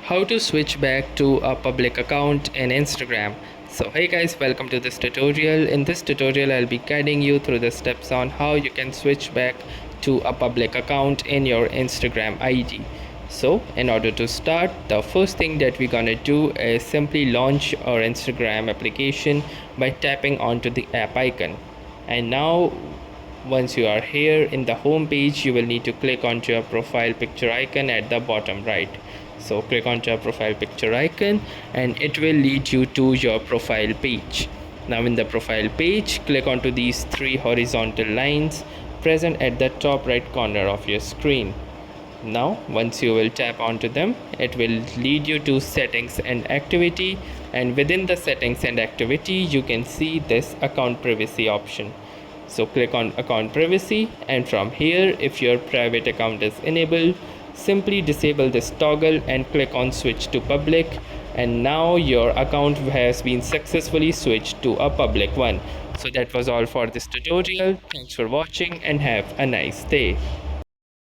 How to switch back to a public account in Instagram. So hey guys, welcome to this tutorial. In this tutorial I'll be guiding you through the steps on how you can switch back to a public account in your Instagram ID. So in order to start, the first thing that we're gonna do is simply launch our Instagram application by tapping onto the app icon. And now once you are here in the home page, you will need to click onto your profile picture icon at the bottom right. So click onto your profile picture icon and it will lead you to your profile page. Now in the profile page, click onto these three horizontal lines present at the top right corner of your screen. Now once you will tap onto them, it will lead you to settings and activity, and within the settings and activity you can see this account privacy option. So click on account privacy, and from here, if your private account is enabled, simply disable this toggle and click on switch to public, and now your account has been successfully switched to a public one. So that was all for this tutorial. Thanks for watching and have a nice day.